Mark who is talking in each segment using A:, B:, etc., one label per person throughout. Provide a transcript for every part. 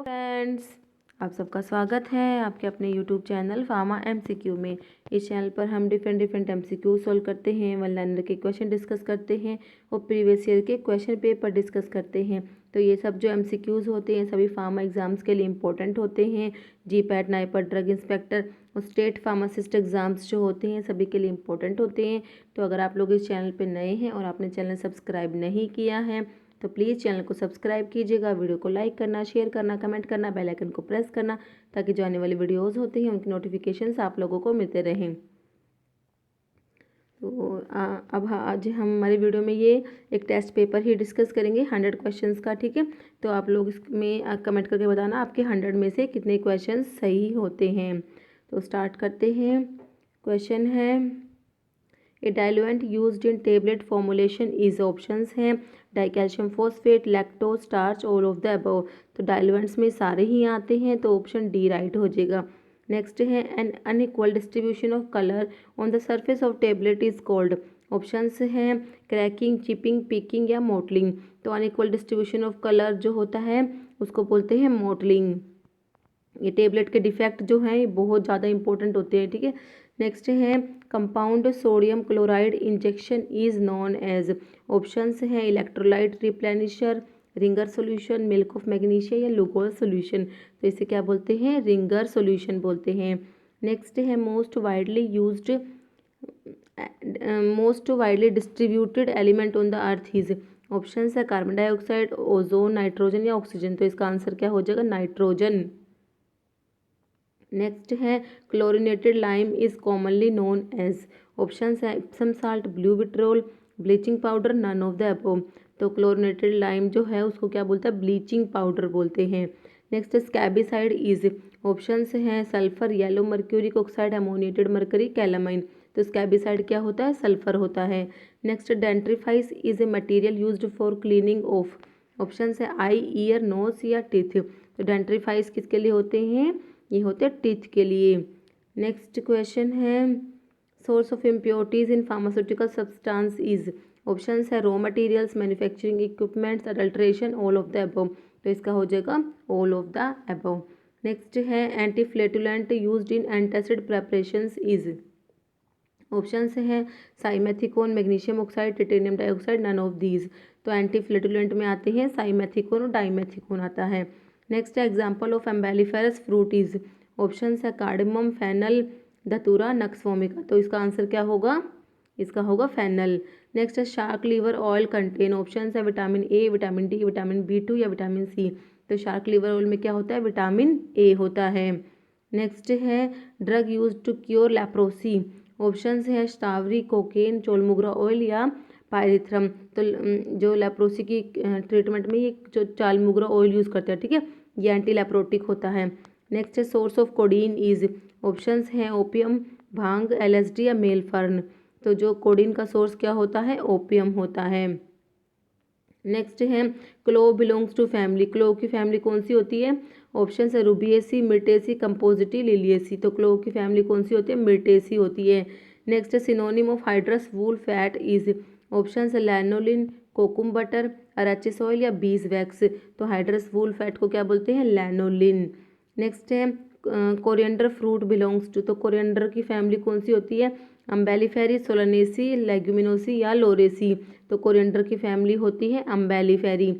A: Friends, आप सबका स्वागत है आपके अपने यूट्यूब चैनल फार्मा एमसीक्यू में। इस चैनल पर हम डिफरेंट एमसीक्यू सॉल्व करते हैं, वन लाइनर के क्वेश्चन डिस्कस करते हैं और प्रीवियस ईयर के क्वेश्चन पेपर डिस्कस करते हैं। तो ये सब जो एमसीक्यूज़ होते हैं सभी फार्मा एग्जाम्स के लिए इंपॉर्टेंट होते हैं। जीपैट, नाइपर, ड्रग इंस्पेक्टर और स्टेट फार्मासिस्ट एग्जाम्स जो होते हैं सभी के लिए इंपॉर्टेंट होते हैं। तो अगर आप लोग इस चैनल पर नए हैं और आपने चैनल सब्सक्राइब नहीं किया है तो प्लीज़ चैनल को सब्सक्राइब कीजिएगा, वीडियो को लाइक करना, शेयर करना, कमेंट करना, बेल आइकन को प्रेस करना ताकि जो आने वाली वीडियोज़ होती हैं उनकी नोटिफिकेशंस आप लोगों को मिलते रहें। तो अब आज हम हमारी वीडियो में ये एक टेस्ट पेपर ही डिस्कस करेंगे 100 क्वेश्चंस का, ठीक है। तो आप लोग इसमें कमेंट करके बताना आपके 100 में से कितने क्वेश्चन सही होते हैं। तो स्टार्ट करते हैं। क्वेश्चन है a diluent used in tablet formulation is, options हैं dicalcium phosphate, lactose, starch, all of the above. तो डाइल्यूएंट्स में सारे ही आते हैं तो ऑप्शन डी राइट हो जाएगा। नेक्स्ट है N unequal distribution of colour on the surface of tablet is called, options हैं क्रैकिंग, चिपिंग, पीकिंग या मोटलिंग। तो अनइक्वल डिस्ट्रीब्यूशन ऑफ कलर जो होता है उसको बोलते हैं मोटलिंग। ये टेबलेट के डिफेक्ट जो हैं ये बहुत ज़्यादा इंपॉर्टेंट होते हैं, ठीक है। नेक्स्ट है compound sodium chloride injection is known as, options हैं electrolyte replenisher, ringer solution, milk of magnesia या लुगोल सॉल्यूशन। तो इसे क्या बोलते हैं? रिंगर सॉल्यूशन बोलते हैं। नेक्स्ट है most widely distributed element on the earth is, options है कार्बन डाइऑक्साइड, ओजोन, नाइट्रोजन या ऑक्सीजन। तो इसका आंसर क्या हो जाएगा? नाइट्रोजन। नेक्स्ट है chlorinated lime is commonly known as, options है Epsom salt, blue vitriol, bleaching powder, none of the above. तो क्लोरिनेटेड लाइम जो है उसको क्या बोलते हैं? ब्लीचिंग पाउडर बोलते हैं। नेक्स्ट स्कैबिसाइड इज, ऑप्शंस हैं sulphur, yellow mercuric oxide, ammoniated mercury, calamine. तो स्कैबिसाइड क्या होता है? सल्फर होता है। Next dentifrice is a material used for cleaning of, options है आई, ईयर, नोज या टीथ। तो डेंट्रीफाइस किसके लिए होते हैं? ये होते हैं टीथ के लिए। नेक्स्ट क्वेश्चन है source of impurities in pharmaceutical substance is, options है raw materials, manufacturing equipments, adulteration, all of the above. तो इसका हो जाएगा all of the above. Next है anti flatulent used in antacid preparations is, options हैं simethicone, magnesium oxide, titanium dioxide, none of these. तो anti flatulent में आते हैं साइमेथिकोन और डाइमेथिकोन आता है। नेक्स्ट है example of umbelliferous fruit is, options है cardamom, fennel, datura, nux vomica. तो इसका आंसर क्या होगा? इसका होगा फेनल। नेक्स्ट है shark liver oil contain, options है vitamin A, vitamin D, vitamin B2 या विटामिन सी। तो शार्क लीवर ऑयल में क्या होता है? विटामिन ए होता है। नेक्स्ट है drug use to cure leprosy, options है स्टावरी, कोकेन, चोलमुग्रा ऑयल या पायरिथ्रम। तो जो लेप्रोसी की ट्रीटमेंट में ये जो चालमुग्रा ऑयल यूज़ करते हैं, ठीक है, ये एंटी लेप्रोटिक होता है। नेक्स्ट है source of codeine is, options हैं ओपियम, भांग, LSD या मेलफर्न। तो जो कोडीन का सोर्स क्या होता है? ओपियम होता है। नेक्स्ट है clove belongs to family, clove की फैमिली कौन सी होती है? ऑप्शन है रूबिएसी, मिर्टेसी, कंपोजिटी, लिलिएसी। तो क्लोव की फैमिली कौन सी होती है? मिर्टेसी होती है। नेक्स्ट है synonym of hydrous wool fat is, option है lanolin, kokum butter, arachis oil या बीज वैक्स। तो हाइड्रस वूल फैट को क्या बोलते हैं? लैनोलिन। नेक्स्ट है कोरिएंडर फ्रूट बिलोंग्स टू, तो कोरिएंडर की फैमिली कौन सी होती है? अम्बेलिफेरी, सोलनेसी, लेग्यूमिनोसी या लोरेसी। तो कोरिएंडर की फैमिली होती है अम्बेलिफेरी।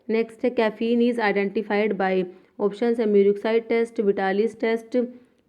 A: नेक्स्ट है caffeine is identified by, option है murexide test, Vitali's test,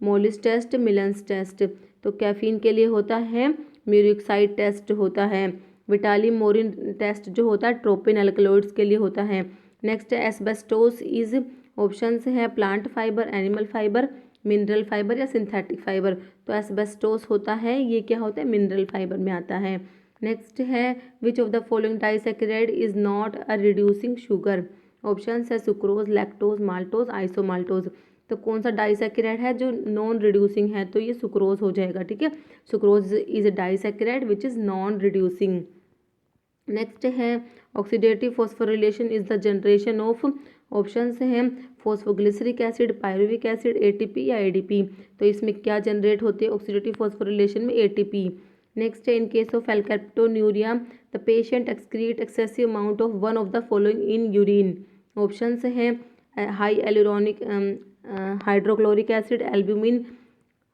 A: Molisch test, Millon's test. तो कैफीन के लिए होता है म्यूरिक्साइड टेस्ट होता है। विटाली मोरिन टेस्ट जो होता है ट्रोपिन अल्कलॉइड्स के लिए होता है। नेक्स्ट है एस्बेस्टोस इज, ऑप्शंस है plant fibre, animal fibre, mineral fibre या सिंथेटिक फाइबर। तो एस्बेस्टोस होता है, ये क्या होता है? मिनरल फाइबर में आता है। नेक्स्ट है which of the following disaccharide is not a reducing sugar, options है सुक्रोज, लैक्टोज, माल्टोज, आइसोमाल्टोज। तो कौन सा डाइसैकेराइड है जो नॉन रिड्यूसिंग है? तो ये सुक्रोज हो जाएगा, ठीक है। Sucrose is a disaccharide which is non reducing. Next है oxidative phosphorylation is the generation of, options हैं phosphoglyceric acid, pyruvic acid, ATP या ADP। तो इसमें क्या जनरेट होती है? ऑक्सीडेटिव फॉस्फोरिलेशन में ATP। नेक्स्ट है in case of alkaptonuria the patient excrete excessive amount of one of the following in urine, options हैं hyaluronic hydrochloric acid, albumin,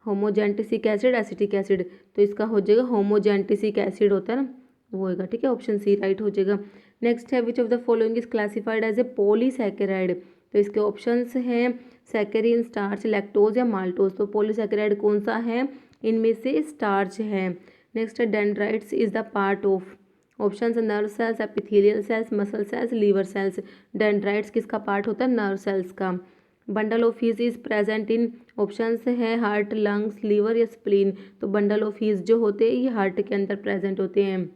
A: homogentisic acid, acetic acid. तो इसका हो जाएगा होमोजेंटिसिक acid होता है ना, वो होएगा। ठीक है, ऑप्शन सी राइट हो जाएगा। नेक्स्ट है which of the following is classified as a polysaccharide. तो इसके ऑप्शंस हैं सैकेरिन, स्टार्च, लैक्टोज या माल्टोज। तो पॉलीसैकेराइड कौन सा है, इनमें से स्टार्च है। नेक्स्ट है dendrites is the part of. Option है nerve cells, epithelial cells, muscle cells, liver cells. Dendrites किसका पार्ट होता है, नर्व सेल्स का। Bundle of His is present in, options है हार्ट, लंग्स, लीवर या स्प्लीन। तो बंडल ऑफ हीज जो होते हैं ये हार्ट के अंदर प्रेजेंट होते हैं।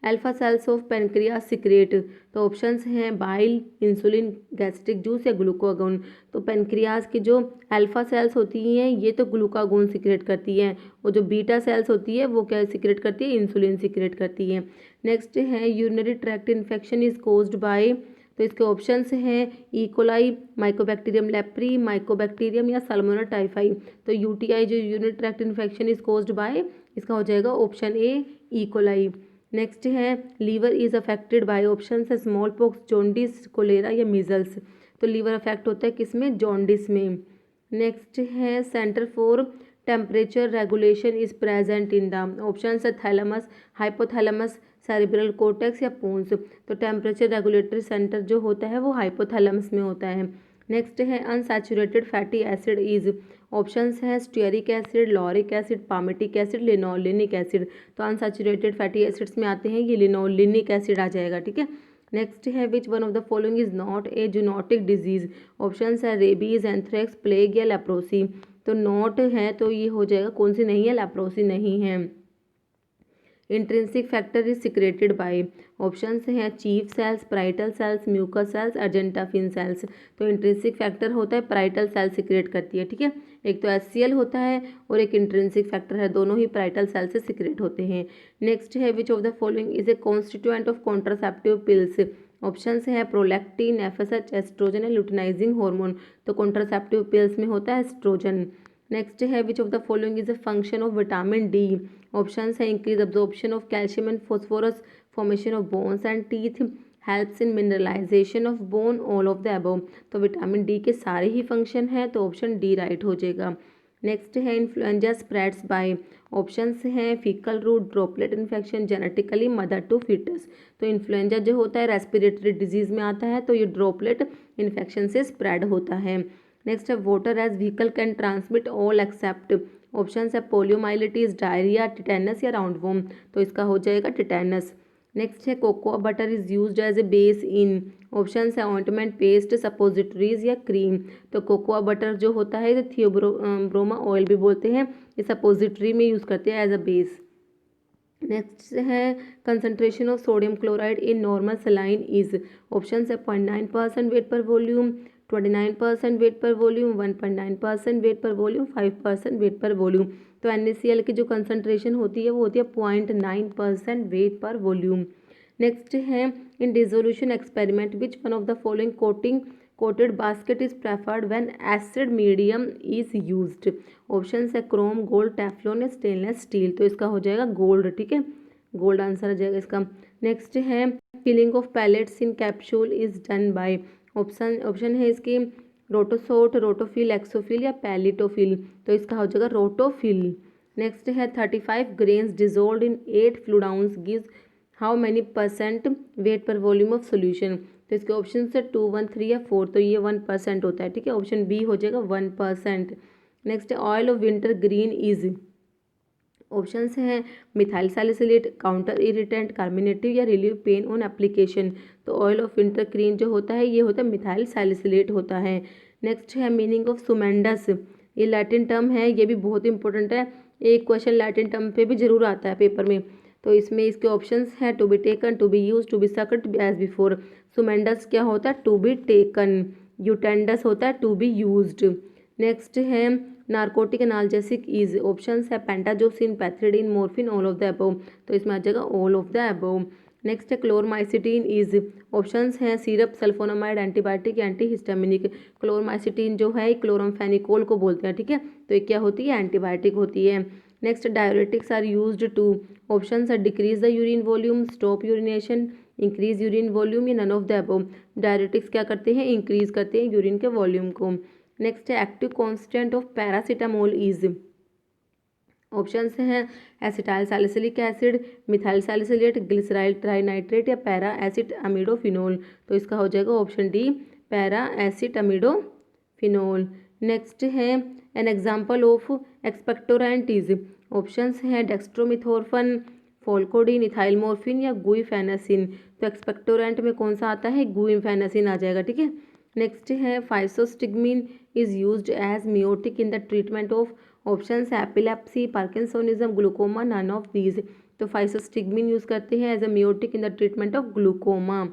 A: Alpha cells of pancreas secrete. तो ऑप्शंस हैं बाइल, इंसुलिन, गैस्ट्रिक जूस या ग्लूकागोन। तो पेनक्रियास की जो अल्फा सेल्स होती हैं ये तो ग्लूकागोन सिक्रेट करती हैं, और जो बीटा सेल्स होती है वो क्या सिक्रेट करती है, इंसुलिन सिक्रेट करती है। नेक्स्ट है urinary tract infection is caused by. तो इसके ऑप्शंस हैं इकोलाई, माइकोबैक्टीरियम लेप्री, माइकोबैक्टीरियम या साल्मोनेला टाइफाई। तो यूटीआई जो urinary tract infection is caused by, इसका हो जाएगा ऑप्शन ए इकोलाई। नेक्स्ट है liver is affected by, option है स्मॉल पॉक्स, जॉन्डिस, कोलेरा या मीजल्स। तो लीवर अफेक्ट होता है किसमें, जॉन्डिस में। नेक्स्ट है centre for temperature regulation is present in the, option है थैलेमस, हाइपोथैलेमस, सेरिब्रल कोर्टेक्स या पोन्स। तो टेम्परेचर रेगुलेटरी सेंटर जो होता है वो हाइपोथैलेमस में होता है। नेक्स्ट है unsaturated fatty acid is, options हैं stearic acid, lauric acid, palmitic acid, linolenic acid. तो अनसैचुरेटेड फैटी एसिड्स में आते हैं ये लिनोलिनिक एसिड आ जाएगा। ठीक है, नेक्स्ट है विच one of the following is not a zoonotic disease. Options है रेबीज, एंथ्रेक्स, प्लेग या लेप्रोसी। तो नॉट है तो ये हो जाएगा कौन सी नहीं है, लेप्रोसी नहीं है। Intrinsic factor is secreted by, options हैं chief cells, parietal cells, mucous cells, argentaffin cells. तो इंट्रिंसिक फैक्टर होता है प्राइटल सेल सिक्रेट करती है। ठीक है, एक तो एचसीएल होता है और एक इंट्रिंसिक फैक्टर है, दोनों ही प्राइटल सेल से सिक्रेट होते हैं। नेक्स्ट है which of the following is a constituent of contraceptive pills. Options है प्रोलैक्टिन, एफएसएच, एस्ट्रोजन या लुटिनाइजिंग हार्मोन। तो कॉन्ट्रासेप्टिव पिल्स में होता है एस्ट्रोजन। नेक्स्ट है which of the following is a function of vitamin D. Options है increase absorption of calcium and phosphorus, formation of bones and teeth, helps in mineralisation of bone, all of the above. तो vitamin D के सारे ही function हैं, तो option D right हो जाएगा। Next है influenza spreads by, options हैं faecal route, droplet infection, genetically mother to foetus. तो इन्फ्लुएंजा जो होता है रेस्पिरेटरी डिजीज में आता है, तो ये ड्रॉपलेट इन्फेक्शन से स्प्रेड होता है। नेक्स्ट है water as vehicle can transmit all except, option है पोलियोमाइलिटीज, डायरिया, टिटेनस या राउंडवॉर्म। तो इसका हो जाएगा टिटेनस। नेक्स्ट है cocoa butter is used as a base in, option है ऑइंटमेंट, पेस्ट, सपोजिटरीज या क्रीम। तो कोकोआ बटर जो होता है इसे थियोब्रोमा ऑयल भी बोलते हैं, ये सपोजिटरी में यूज़ करते हैं एज अ बेस। नेक्स्ट है concentration of sodium chloride in normal saline is, option है 0.9% wait per volume, 29% wait per volume, 1.9% wait per volume, 5% wait per volume. तो NaCl की जो कंसंट्रेशन होती है वो होती है 0.9% वेट पर वॉल्यूम। नेक्स्ट है in dissolution experiment which one of the following coated basket is preferred when acid medium is used. Option है क्रोम, गोल्ड, टेफ्लॉन या स्टेनलेस स्टील। तो इसका हो जाएगा गोल्ड। ठीक है, गोल्ड आंसर आ जाएगा इसका। नेक्स्ट है filling of pellets in capsule is done by, option है इसकी रोटोसोट, रोटोफिल, एक्सोफिल या पैलिटोफिल। तो इसका हो जाएगा रोटोफिल। नेक्स्ट है 35 grains dissolve in 8 fluid ounce gives how many % weight per volume of solution. तो इसके ऑप्शन है 2, 1, 3 या 4। तो ये 1% होता है। ठीक है, ऑप्शन बी हो जाएगा 1%। नेक्स्ट है oil of wintergreen is, options हैं methyl salicylate, counter irritant, carminative या रिलीव पेन ऑन एप्लीकेशन। तो ऑयल ऑफ विंटर ग्रीन जो होता है ये होता है मिथाइल सैलिसिलेट होता है। नेक्स्ट है मीनिंग ऑफ सुमेंडस, ये लैटिन टर्म है, ये भी बहुत इंपॉर्टेंट है, एक क्वेश्चन लैटिन टर्म पे भी जरूर आता है पेपर में। तो इसमें इसके ऑप्शंस हैं to be taken, to be use, to be sucked as before. Sumendus क्या होता है, टू बी टेकन। यूटेंडस होता है टू बी यूज्ड। नेक्स्ट है नार्कोटिक एनाल्जेसिक इज, ऑप्शन है pentazocine, pethidine, morphine, all of the above. तो इसमें आ जाएगा all of the above. Next है क्लोरमाइसिटीन इज, ऑप्शंस हैं syrup, sulphonamide, antibiotic, antihistaminic. Chloromycetin जो है क्लोरमफेनिकोल को बोलते हैं। ठीक है, तो ये क्या होती है, एंटीबायोटिक होती है। Next diuretics are used to, options है decrease the urine volume, stop urination increase urine volume या none of the above. Diuretics क्या करते हैं, इंक्रीज करते हैं यूरिन के वॉल्यूम को। नेक्स्ट है active constant of paracetamol is, options हैं acetyl salicylic acid, methyl salicylate, glyceryl trinitrate या पैरा एसिड अमीडोफिनोल। तो इसका हो जाएगा option D para acid amidophenol. Next है an example of expectorant is, options हैं डेक्स्ट्रोमिथोर्फन, फोल्कोडीन, इथाइल मोर्फिन या गुइफेनासिन। तो एक्सपेक्टोरेंट में कौन सा आता है, गुइफेनासिन आ जाएगा, ठीक है। नेक्स्ट है physostigmine is used as miotic in the treatment of, options epilepsy, parkinsonism, glaucoma, none of these. तो फाइसोस्टिग्मिन यूज करते हैं as a miotic in the treatment of glaucoma.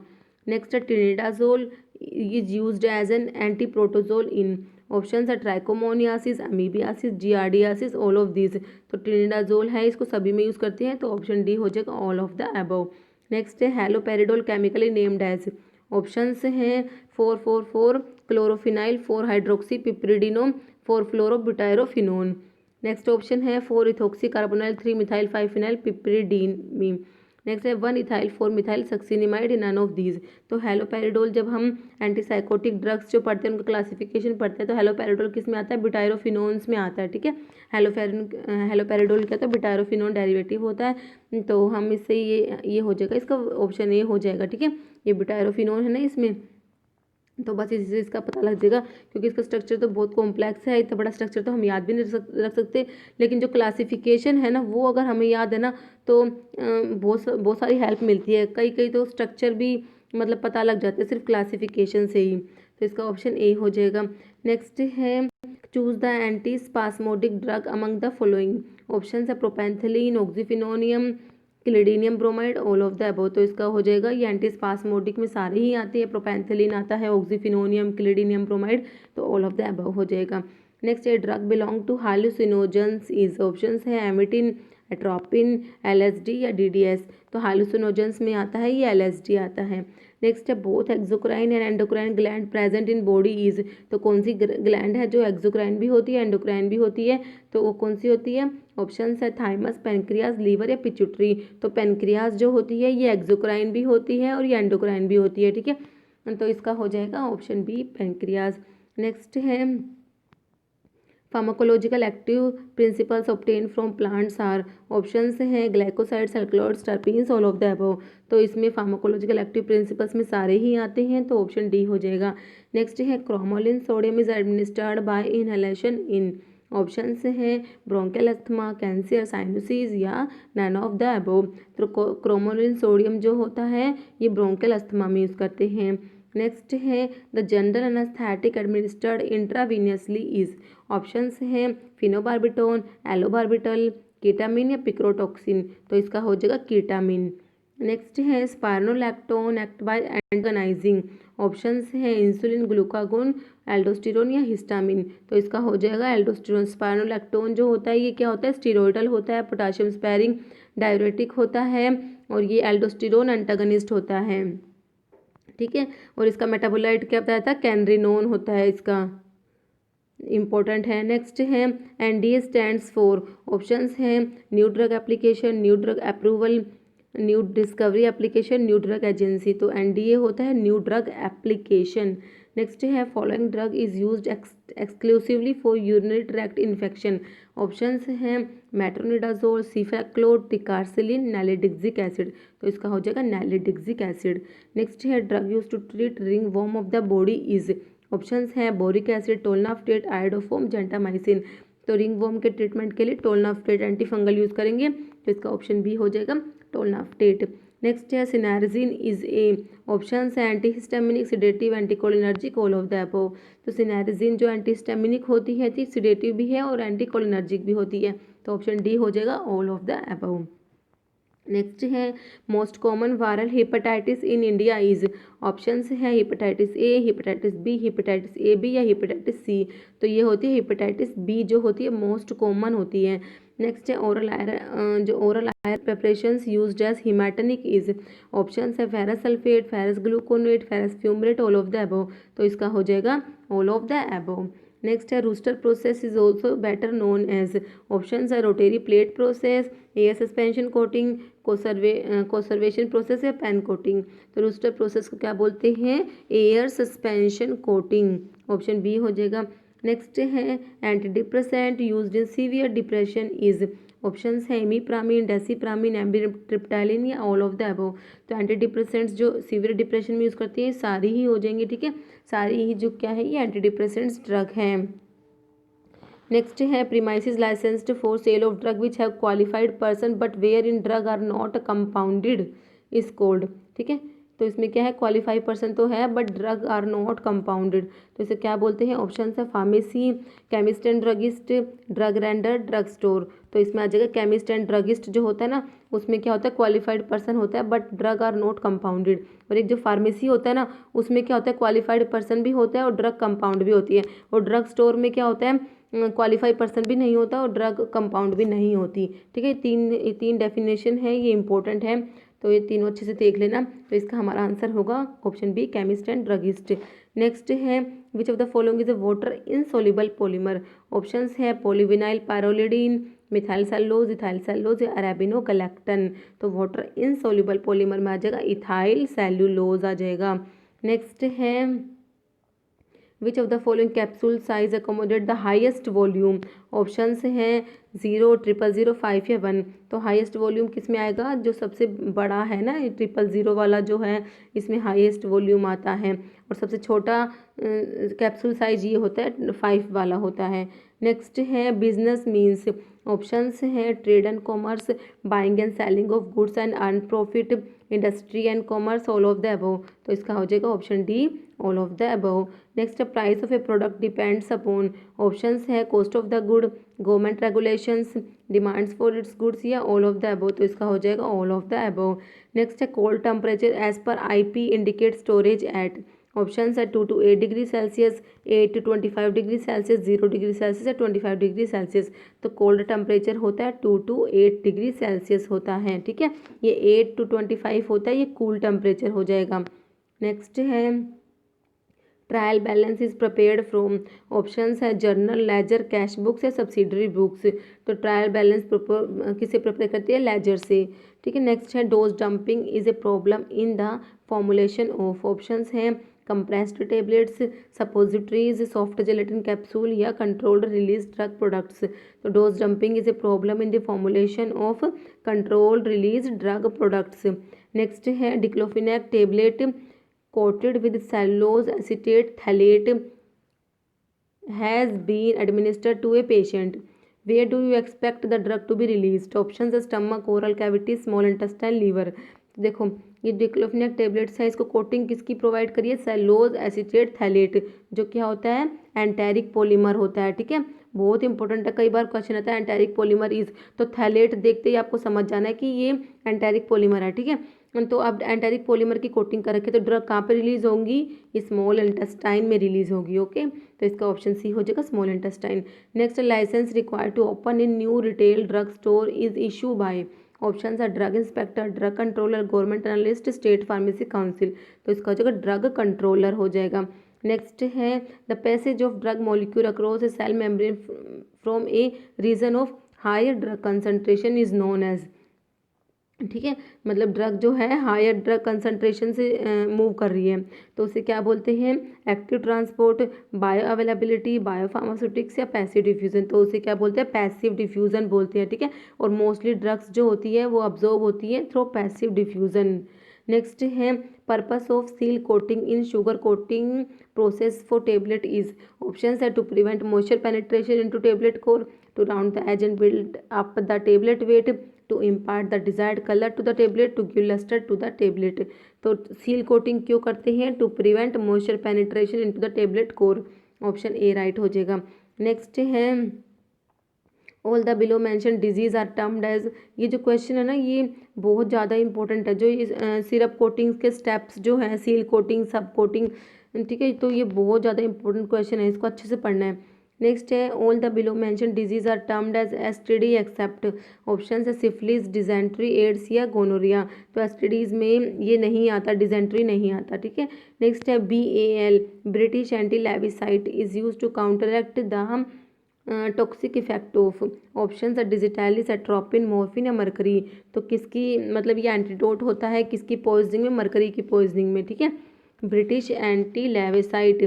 A: Next है tinidazole is used as an anti protozoal in, options है trichomoniasis, amoebiasis, giardiasis, all of these. तो tinidazole है, इसको सभी में यूज़ करते हैं, तो ऑप्शन डी हो जाएगा all of the above. Next है haloperidol chemically named as, options हैं 4,4,4 chlorophenyl, 4 hydroxy piperidino, 4 fluorobutyrophenone. Next option है 4 ethoxy carbonyl, 3 methyl 5 phenyl piperidine. Next है 1 ethyl 4 methyl succinimide, none of these. तो हेलोपेरिडोल जब हम antipsychotic drugs जो पढ़ते हैं उनका क्लासिफिकेशन पढ़ते हैं तो हेलोपेरिडोल किस में आता है, ब्यूटायरोफिनोन्स में आता है, ठीक है। हेलोपेरिडोल क्या होता है, ब्यूटायरोफिनोन डेरिवेटिव होता है। तो हम इससे ये हो जाएगा, इसका ऑप्शन ए हो जाएगा, ठीक है। ये ब्यूटायरोफिनोन है ना इसमें, तो बस इसी से इसका पता लग जाएगा, क्योंकि इसका स्ट्रक्चर तो बहुत कॉम्प्लेक्स है, इतना बड़ा स्ट्रक्चर तो हम याद भी नहीं रख सकते। लेकिन जो क्लासिफिकेशन है ना वो अगर हमें याद है ना तो बहुत सारी हेल्प मिलती है। कई कई तो स्ट्रक्चर भी मतलब पता लग जाते हैं सिर्फ क्लासिफिकेशन से ही। तो इसका ऑप्शन ए हो जाएगा। नेक्स्ट है choose the anti spasmodic drug among the following, option है propantheline, oxyphenonium, clidinium bromide, all of the above. तो इसका हो जाएगा ये एंटीस्पास्मोडिक में सारे ही आते हैं, प्रोपेंथिलीन आता है, ऑक्सीफिनोनियम, क्लिडीनियम ब्रोमाइड, तो ऑल ऑफ द अबव हो जाएगा। नेक्स्ट ये drug belong to hallucinogens is, options है एमिटिन, एट्रोपिन, एलएसडी या डीडीएस। तो हालुसिनोजेंस में आता है ये एलएसडी आता है। नेक्स्ट है both exocrine and endocrine gland present in body is, तो कौन सी ग्लैंड है जो एक्सोक्राइन भी होती है एंडोक्राइन भी होती है, तो वो कौन सी होती है, ऑप्शंस है थाइमस, पेनक्रियाज, लीवर या पिट्यूटरी। तो पेनक्रियाज जो होती है ये एक्सोक्राइन भी होती है और ये एंडोक्राइन भी होती है, ठीक है। तो इसका हो जाएगा ऑप्शन बी पेनक्रियाज। नेक्स्ट है pharmacological active principles obtain from plants are, options हैं glycosides, alkaloids, terpenes, all of the above. तो इसमें फार्माकोलॉजिकल एक्टिव प्रिंसिपल्स में सारे ही आते हैं, तो ऑप्शन डी हो जाएगा। नेक्स्ट है cromolyn sodium is administered by inhalation in, options हैं ब्रोंकियल अस्थमा, कैंसर, साइनोसिस या नन ऑफ द अबव। तो क्रोमोलिन सोडियम जो होता है ये ब्रोंकियल अस्थमा में यूज़ करते हैं। नेक्स्ट है the general anaesthetic administered intravenously is, options हैं फिनोबार्बिटोन, एलोबार्बिटल, कीटामिन या पिक्रोटॉक्सिन। तो इसका हो जाएगा कीटामिन। नेक्स्ट है spironolactone act by antagonising, options हैं इंसुलिन, ग्लूकागोन, एल्डोस्टेरोन या हिस्टामिन। तो इसका हो जाएगा एल्डोस्टेरोन। स्पायरोलैक्टोन जो होता है ये क्या होता है, स्टीरोइडल होता है, पोटाशियम स्पैरिंग डाययूरेटिक होता है, और ये एल्डोस्टेरोन एंटागनिस्ट होता है, ठीक है। और इसका मेटाबोलाइट क्या बताया था, कैनरिनोन होता है इसका, इम्पोर्टेंट है। नेक्स्ट है एनडीए स्टैंड्स फॉर, ऑप्शंस हैं new drug application, new drug approval, new discovery application, new drug agency. तो एनडीए होता है न्यू ड्रग एप्लीकेशन। नेक्स्ट है following drug is used exclusively for urinary tract infection, options हैं metronidazole, cefaclor, ticarcillin, nalidixic acid. तो इसका हो जाएगा nalidixic acid. Next है drug use to treat ring worm of the body is, options हैं boric acid, tolnaftate, आयोडोफोम, gentamicin. तो ring warm के treatment के लिए टोलनाफ्टेट एंटीफंगल यूज़ करेंगे, तो इसका ऑप्शन बी हो जाएगा टोलनाफ्टेट। नेक्स्ट है सिनारजिन इज ए, ऑप्शंस है antihistaminic, sedative, anticholinergic, all of the above. तो सिनारजिन जो एंटीहिस्टामिनिक होती है थी, सिडेटिव भी है और एंटीकोलिनर्जिक भी होती है, तो ऑप्शन डी हो जाएगा all of the above. Next है most common viral hepatitis in India is, options है hepatitis A, hepatitis B, hepatitis A B या हेपेटाइटिस सी। तो ये होती है हेपेटाइटिस बी जो होती है मोस्ट कॉमन होती है। नेक्स्ट है ओरल आयरन, जो oral iron preparations used as haematinic is, options है ferrous sulphate, ferrous gluconate, ferrous fumarate, all of the above. तो इसका हो जाएगा all of the above. Next है Wurster process is also better known as, option है rotary plate process, air suspension coating, coacervation process या pan coating. तो Wurster process को क्या बोलते हैं, air suspension coating, option B हो जाएगा। नेक्स्ट है anti depressant used in severe depression is, options है इमीप्रामिन, डेसिप्रामिन, एम्बिट्रिप्टाइलिन या ऑल ऑफ द अबव। तो एंटी डिप्रेसेंट्स जो सीवियर डिप्रेशन में यूज़ करती है सारी ही हो जाएंगी, ठीक है, सारी ही जो क्या है ये एंटी डिप्रेसेंट्स ड्रग हैं। नेक्स्ट है premises licensed for sale of drug which have qualified person but where in drug are not compounded is called, ठीक है। तो इसमें क्या है, क्वालिफाइड पर्सन तो है but drug are not compounded, तो इसे क्या बोलते हैं, ऑप्शन है pharmacy, chemist and druggist, drug render, drug store. तो इसमें आ जाएगा केमिस्ट एंड ड्रगिस्ट जो होता है ना, उसमें क्या होता है, क्वालिफाइड पर्सन होता है but drug are not compounded. और एक जो फार्मेसी होता है ना, उसमें क्या होता है, क्वालिफाइड पर्सन भी होता है और ड्रग कंपाउंड भी होती है। और ड्रग स्टोर में क्या होता है, क्वालिफाइड पर्सन भी नहीं होता और ड्रग कंपाउंड भी नहीं होती, ठीक है। तीन डेफिनेशन है, ये इंपॉर्टेंट है, तो ये तीनों अच्छे से देख लेना। तो इसका हमारा आंसर होगा option B, chemist and druggist. Next है which of the following is a water insoluble polymer, options है polyvinyl pyrrolidine, methyl cellulose, ethyl cellulose या अरेबिनो गैलेक्टन। तो वाटर इनसॉल्युबल पॉलीमर में आ जाएगा इथाइल सेलुलोज आ जाएगा। नेक्स्ट है which of the following capsule size accommodate the highest volume, options हैं 0, 000, 5 या 1। तो हाईएस्ट वॉल्यूम किस में आएगा, जो सबसे बड़ा है ना 000 वाला जो है, इसमें हाईएस्ट वॉल्यूम आता है। और सबसे छोटा कैप्सूल साइज ये होता है 5 वाला होता है। नेक्स्ट है बिजनेस मीन्स, ऑप्शंस हैं trade and commerce, buying and selling of goods and earn profit, industry and commerce, all of the above. तो इसका हो जाएगा option D, all of the above. Next price of a product depends upon, options है cost of the good, government regulations, demands for its goods या all of the above. तो इसका हो जाएगा all of the above. Next है cold temperature as per IP indicate storage at, options है 2 to 8 degree Celsius, 8 to 25 degree Celsius, 0 degree Celsius या 25 degree Celsius. तो cold temperature होता है 2 to 8 डिग्री सेल्सियस होता है, ठीक है। ये 8 to 25 होता है, ये कूल टेम्परेचर हो जाएगा। नेक्स्ट है trial balance is prepared from, options है जर्नल, लेजर, कैश बुक्स या सब्सिडरी बुक्स। तो ट्रायल बैलेंस किसे प्रिपेयर करती है, लेजर से, ठीक है। नेक्स्ट है dose dumping is a problem in the formulation of, options हैं compressed tablets, suppositories, soft gelatin capsule या कंट्रोल्ड रिलीज ड्रग प्रोडक्ट्स। तो dose dumping is a problem in the formulation of controlled release drug products. Next है diclofenac tablet coated with cellulose acetate phthalate has been administered to a patient. Where do you expect the drug to be released? Options है stomach, oral cavity, small intestine, liver. देखो ये diclofenac tablets है, इसको coating किसकी provide करिए, cellulose acetate phthalate, जो क्या होता है एंटेरिक पॉलीमर होता है, ठीक है। बहुत इंपॉर्टेंट है, कई बार क्वेश्चन आता है एंटेरिक पॉलीमर इज, तो थैलेट देखते ही आपको समझ जाना है कि ये एंटेरिक पॉलीमर है, ठीक है। तो अब एंटेरिक पॉलीमर की कोटिंग कर रखे, तो ड्रग कहाँ पे रिलीज होंगी, स्मॉल इंटेस्टाइन में रिलीज होगी, ओके। तो इसका ऑप्शन सी हो जाएगा small intestine. Next license required to open an new retail drug store is issue by, option है drug inspector, drug controller, government analyst, state pharmacy council. तो इसका हो जाएगा ड्रग कंट्रोलर हो जाएगा। नेक्स्ट है the passage of drug molecule across a cell membrane from a region of higher drug concentration is known as, ठीक है। मतलब ड्रग जो है हायर ड्रग कंसंट्रेशन से मूव कर रही है, तो उसे क्या बोलते हैं, active transport, bioavailability, biopharmaceutics या पैसिव डिफ्यूजन। तो उसे क्या बोलते हैं, पैसिव डिफ्यूजन बोलते हैं, ठीक है। और मोस्टली ड्रग्स जो होती है वो अब्जॉर्ब होती है थ्रू पैसिव डिफ्यूजन। नेक्स्ट है purpose of seal coating in sugar coating process for tablet is, option है to prevent moisture penetration into tablet core, to round the edge and build up the tablet weight, to impart the desired color to the tablet, to give luster to the tablet। तो seal coating क्यों करते हैं, to prevent moisture penetration into the tablet core, option A right हो जाएगा। Next है all the below mention disease are termed as, ये जो question है ना ये बहुत ज़्यादा इंपॉर्टेंट है, जो इस सिरप कोटिंग के स्टेप्स जो हैं, सील कोटिंग, सब कोटिंग, ठीक है। तो ये बहुत ज़्यादा इंपॉर्टेंट क्वेश्चन है, इसको अच्छे से पढ़ना है। नेक्स्ट है all the below mention disease are termed as STD except option है सिफिलिस, डिजेंट्री, एड्स या गोनोरिया। तो एसटीडीज में ये नहीं आता, डिजेंट्री नहीं आता, ठीक है। नेक्स्ट है BAL British anti lewisite is use to counteract the toxic effect of option है डिजिटैलिस, एट्रोपिन, मॉर्फिन या मरकरी। तो किसकी मतलब ये एंटीडोट होता है किसकी पॉइजनिंग में, मरकरी की पॉइजनिंग में, ठीक है। ब्रिटिश एंटी लेविसाइट,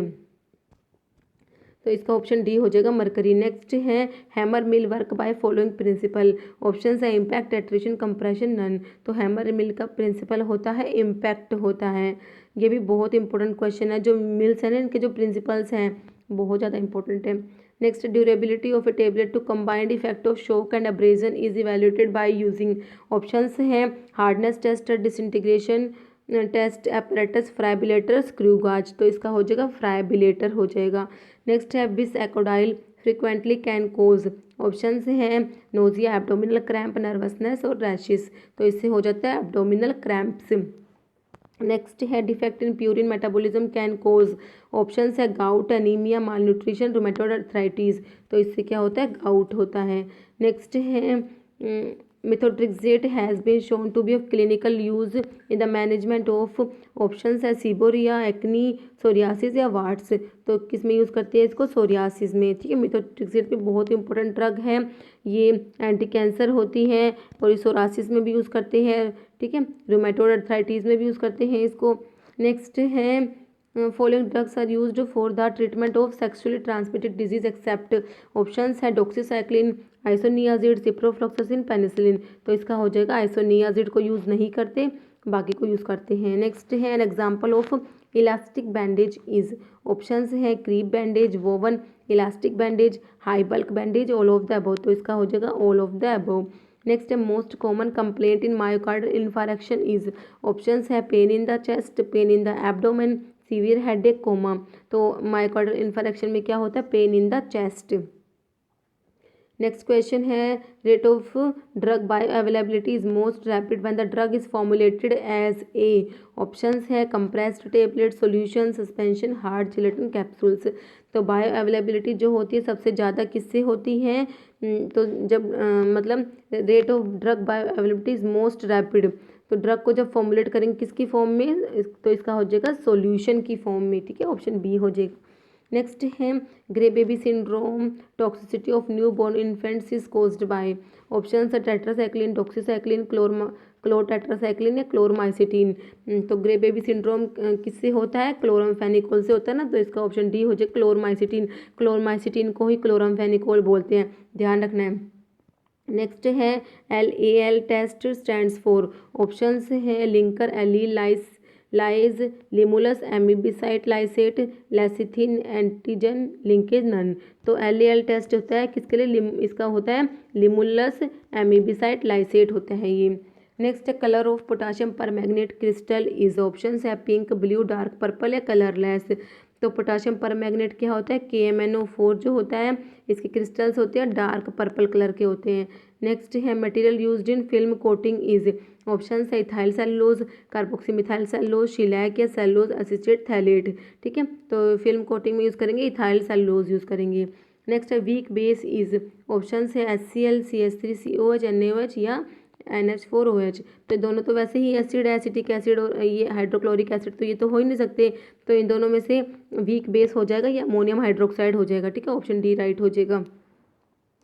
A: तो इसका ऑप्शन डी हो जाएगा मरकरी। नेक्स्ट है hammer mill work by following principle option है इम्पैक्ट, एट्रिशन, कंप्रेशन, नन। तो हैमर मिल का प्रिंसिपल होता है इम्पैक्ट होता है। ये भी बहुत इंपॉर्टेंट क्वेश्चन है, जो मिल्स हैं ना इनके जो प्रिंसिपल्स हैं बहुत ज़्यादा इंपॉर्टेंट है। Next durability of a tablet to combined effect of shock and abrasion is evaluated by using options हैं hardness test, disintegration test, apparatus, friabilator, screw gauge. तो इसका हो जाएगा फ्राइबिलेटर हो जाएगा। नेक्स्ट है bisacodyl frequently can cause options हैं nausea, abdominal cramp, nervousness और रैशेस। तो इससे हो जाता है एब्डोमिनल क्रैम्प्स। नेक्स्ट है defect in purine metabolism can cause options है gout, anaemia, malnutrition, rheumatoid arthritis. तो इससे क्या होता है गाउट होता है। नेक्स्ट है methotrexate has been shown to be of clinical use in the management of options है सीबोरिया, एक्नी, सोरियासिस या वार्ड्स। तो किस में यूज़ करते हैं इसको, सोरियासिस में, ठीक है। methotrexate भी बहुत इंपॉर्टेंट ड्रग है, ये एंटी कैंसर होती है और सोरियासिस में भी यूज़ करते हैं, ठीक है। रूमेटॉइड अर्थराइटिस में भी यूज़ करते हैं इसको। नेक्स्ट है following drugs are used for the treatment of sexually transmitted disease except options है डॉक्सीसाइक्लिन, आइसोनियाजिड, सिप्रोफ्लॉक्सासिन, पेनिसिलिन। तो इसका हो जाएगा आइसोनियाजिड को यूज़ नहीं करते, बाकी को यूज़ करते हैं। नेक्स्ट है an example of elastic bandage is options है crepe bandage, woven, elastic bandage, high bulk bandage, all of the above. तो इसका हो जाएगा all of the above. Next है most common complaint in myocardial infarction is options है pain in the chest, pain in the abdomen, severe headache, coma. तो myocardial infarction में क्या होता है pain in the chest. Next question है rate of drug bioavailability is most rapid when the drug is formulated as a options है compressed tablet, solution, suspension, hard gelatin, capsules. तो bioavailability जो होती है सबसे ज़्यादा किससे होती है, तो जब मतलब rate of drug bioavailability is most rapid, तो ड्रग को जब फॉर्मुलेट करेंगे किसकी फॉर्म में, तो इसका हो जाएगा सॉल्यूशन की फॉर्म में, ठीक है। ऑप्शन बी हो जाएगा। नेक्स्ट है grey baby syndrome toxicity of new born infants is caused bye option है टेट्रासाइक्लिन, डॉक्सीसाइक्लिन, क्लोटेट्रासाइक्लिन या क्लोरमाइसिटीन। तो ग्रे बेबी सिंड्रोम किससे होता है, क्लोरामफेनिकोल से होता है ना। तो इसका ऑप्शन डी हो जाएगा क्लोरमाइसिटीन। क्लोरमाइसिटीन को ही क्लोरामफेनिकोल बोलते हैं, ध्यान रखना है। नेक्स्ट है LAL test stands for options है linker, allele, lyse, limulus, amebocyte, lysate, lecithin, antigen, linkage, none. तो LAL टेस्ट होता है किसके लिए, इसका होता है लिमुलस, एमिबिसाइट, लाइसेट होता है ये। नेक्स्ट है colour of potassium permanganate crystal is options है पिंक, ब्लू, डार्क पर्पल या कलरलेस। तो पोटाशियम परमैंगनेट क्या होता है KMnO4 जो होता है, इसके क्रिस्टल्स होते हैं डार्क पर्पल कलर के होते हैं। नेक्स्ट है material used in film coating is option है इथाइल सेलुलोज, कार्बोक्सीमिथाइल सेलुलोज, शिलैक या सेलुलोज असिस्टेड थैलेट, ठीक है। तो फिल्म कोटिंग में यूज़ करेंगे इथाइल सेलुलोज यूज़ करेंगे। नेक्स्ट है वीक बेस इज ऑप्शन है HCl, CH3COH, NaOH या NH4OH। तो दोनों तो वैसे ही एसिड है, एसिटिक एसिड और ये हाइड्रोक्लोरिक एसिड, तो ये तो हो ही नहीं सकते। तो इन दोनों में से वीक बेस हो जाएगा या अमोनियम हाइड्रोक्साइड हो जाएगा, ठीक है। ऑप्शन डी राइट हो जाएगा।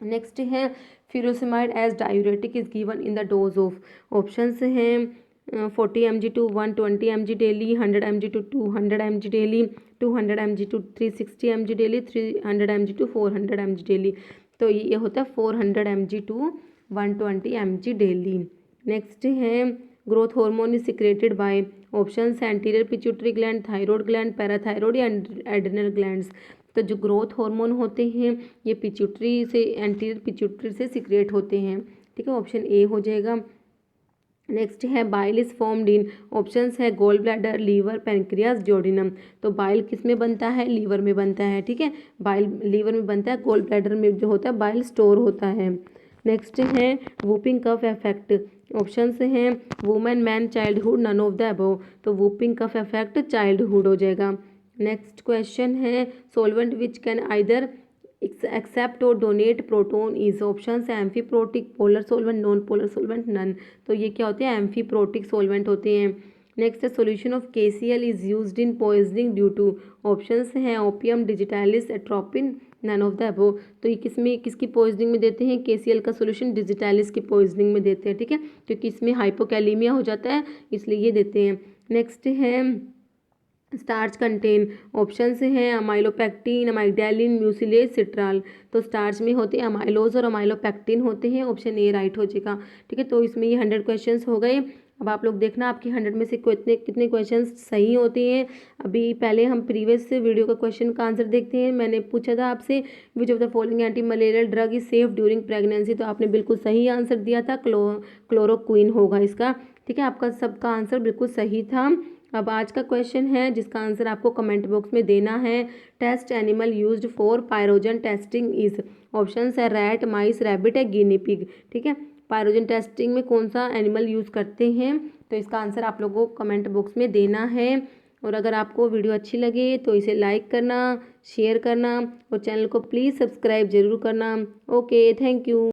A: नेक्स्ट है furosemide as diuretic is given in the dose of options हैं 40 mg to 120 mg daily, 100 mg to 200 mg daily, 200 mg to 360 mg daily, 300 mg to 400 mg daily. तो ये होता है 400 mg to 120 mg daily. Next है growth hormone is secreted by options anterior pituitary gland, thyroid gland, parathyroid या adrenal glands. तो जो growth hormone होते हैं ये पिट्यूटरी से, एंटीरियर पिट्यूटरी से सिक्रेट होते हैं, ठीक है। ऑप्शन ए हो जाएगा। नेक्स्ट है bile is formed in options है gall bladder, liver, pancreas, duodenum. तो बाइल किस में बनता है, लीवर में बनता है, ठीक है। बाइल लीवर में बनता है, गोल ब्लैडर में जो होता है बाइल स्टोर होता है। नेक्स्ट है वूपिंग कफ इफेक्ट ऑप्शंस हैं women, man, childhood, none of the above. तो वूपिंग कफ इफेक्ट चाइल्डहुड हो जाएगा। नेक्स्ट क्वेश्चन है solvent which can either accept और डोनेट प्रोटोन इज ऑप्शन है amphiprotic, polar solvent, non polar solvent, none. तो ये क्या होते हैं? एम्फीप्रोटिक सोलवेंट होते हैं। नेक्स्ट है solution of KCl is used in poisoning due to, options हैं opium, digitalis, atropine, none of the above. तो ये किसमें, किसकी पॉइजनिंग में देते हैं? KCl का सोल्यूशन डिजिटालिस की पॉइजनिंग में देते हैं, ठीक है, क्योंकि इसमें हाइपोकैलीमिया हो जाता है, इसलिए ये देते हैं। नेक्स्ट है स्टार्च कंटेन, ऑप्शन से हैं अमाइलोपेक्टिन, अमाइगडालिन, म्यूसिलेज, सिट्राल। तो स्टार्च में होते हैं अमाइलोज और अमाइलोपेक्टिन होते हैं, ऑप्शन ए राइट हो जाएगा, ठीक है। तो इसमें ये 100 क्वेश्चंस हो गए। अब आप लोग देखना आपके 100 में से कितने कितने क्वेश्चन सही होते हैं। अभी पहले हम प्रीवियस वीडियो का क्वेश्चन का आंसर देखते हैं। मैंने पूछा था आपसे विच of the following anti malarial drug is safe during pregnancy, तो आपने बिल्कुल सही आंसर दिया था, क्लोरोक्विन होगा इसका, ठीक है। आपका सबका आंसर बिल्कुल सही था। अब आज का क्वेश्चन है जिसका आंसर आपको कमेंट बॉक्स में देना है। Test animal used for pyrogen testing is, option है रैट, माइस, रैबिट है गिनी पिग, ठीक है। पायरोजन टेस्टिंग में कौन सा एनिमल यूज़ करते हैं? तो इसका आंसर आप लोगों को कमेंट बॉक्स में देना है। और अगर आपको वीडियो अच्छी लगे तो इसे लाइक करना, शेयर करना और चैनल को प्लीज़ सब्सक्राइब जरूर करना। Okay, thank you.